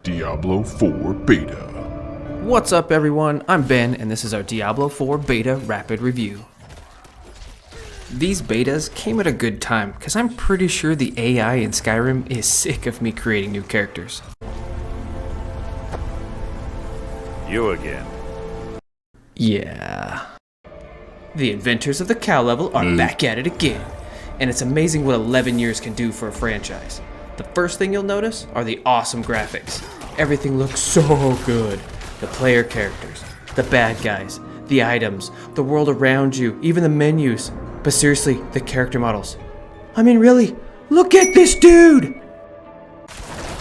Diablo IV Beta. What's up everyone, I'm Ben and this is our Diablo IV Beta Rapid Review. These betas came at a good time because I'm pretty sure the AI in Skyrim is sick of me creating new characters. You again. Yeah. The inventors of the cow level are back at it again, and it's amazing what 11 years can do for a franchise. The first thing you'll notice are the awesome graphics. Everything looks so good. The player characters, the bad guys, the items, the world around you, even the menus. But seriously, the character models. I mean really, look at this dude!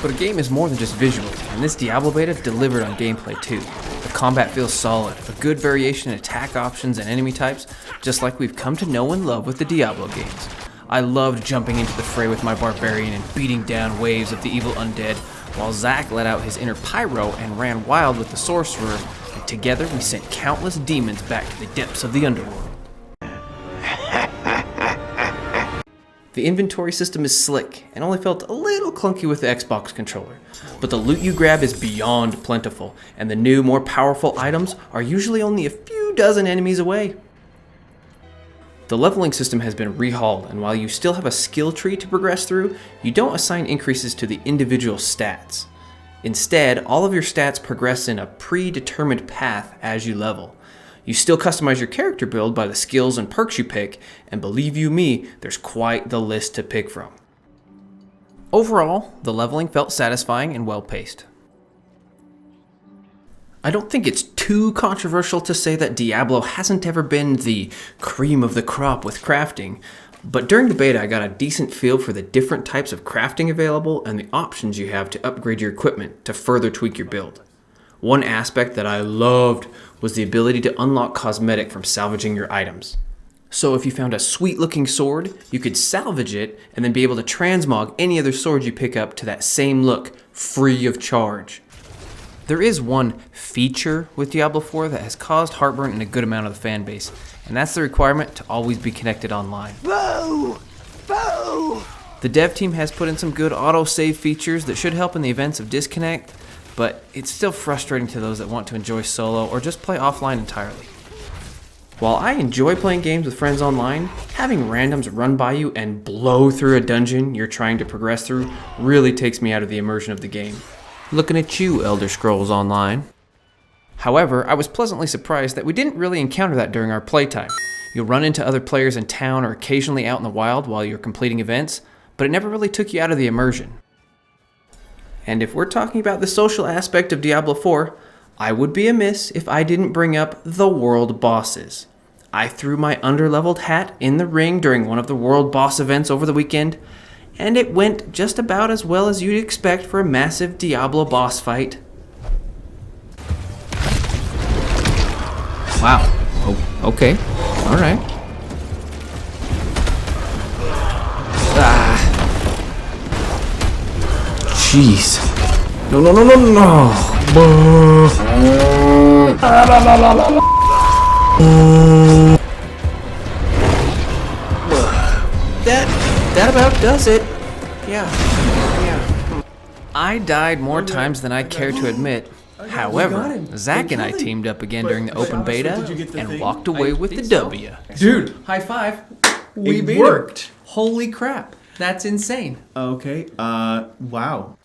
But a game is more than just visuals, and this Diablo beta delivered on gameplay too. The combat feels solid, a good variation in attack options and enemy types, just like we've come to know and love with the Diablo games. I loved jumping into the fray with my barbarian and beating down waves of the evil undead, while Zack let out his inner pyro and ran wild with the sorcerer, and together we sent countless demons back to the depths of the underworld. The inventory system is slick and only felt a little clunky with the Xbox controller, but the loot you grab is beyond plentiful, and the new, more powerful items are usually only a few dozen enemies away. The leveling system has been rehauled, and while you still have a skill tree to progress through, you don't assign increases to the individual stats. Instead, all of your stats progress in a predetermined path as you level. You still customize your character build by the skills and perks you pick, and believe you me, there's quite the list to pick from. Overall, the leveling felt satisfying and well-paced. I don't think it's too controversial to say that Diablo hasn't ever been the cream of the crop with crafting, but during the beta I got a decent feel for the different types of crafting available and the options you have to upgrade your equipment to further tweak your build. One aspect that I loved was the ability to unlock cosmetic from salvaging your items. So if you found a sweet looking sword, you could salvage it and then be able to transmog any other sword you pick up to that same look, free of charge. There is one feature with Diablo IV that has caused heartburn in a good amount of the fan base, and that's the requirement to always be connected online. Boo! Boo! The dev team has put in some good auto-save features that should help in the events of disconnect, but it's still frustrating to those that want to enjoy solo or just play offline entirely. While I enjoy playing games with friends online, having randoms run by you and blow through a dungeon you're trying to progress through really takes me out of the immersion of the game. Looking at you, Elder Scrolls Online. However, I was pleasantly surprised that we didn't really encounter that during our playtime. You'll run into other players in town or occasionally out in the wild while you're completing events, but it never really took you out of the immersion. And if we're talking about the social aspect of Diablo IV, I would be amiss if I didn't bring up the world bosses. I threw my underleveled hat in the ring during one of the world boss events over the weekend, and it went just about as well as you'd expect for a massive Diablo boss fight. Wow. Oh, okay. Alright. Jeez. No. That about does it. Yeah. I died more times than I care to admit. However, Zack and I teamed up again during the open beta and walked away with the W. Dude, High five. we made worked. Holy crap. That's insane. Okay, wow.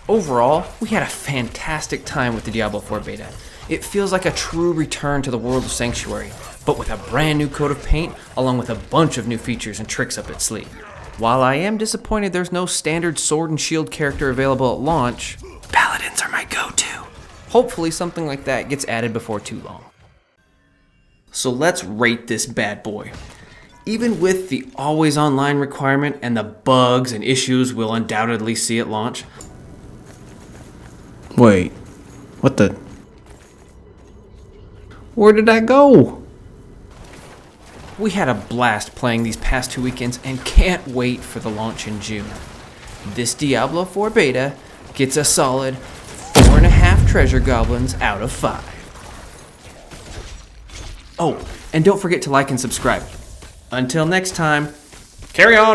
Overall, we had a fantastic time with the Diablo IV Beta. It feels like a true return to the world of Sanctuary, but with a brand new coat of paint, along with a bunch of new features and tricks up its sleeve. While I am disappointed there's no standard sword and shield character available at launch, paladins are my go-to. Hopefully something like that gets added before too long. So let's rate this bad boy. Even with the always online requirement and the bugs and issues we'll undoubtedly see at launch. Wait, what the? Where did I go? We had a blast playing these past 2 weekends and can't wait for the launch in June. This Diablo IV Beta gets a solid 4.5 treasure goblins out of 5. Oh, and don't forget to like and subscribe. Until next time, carry on!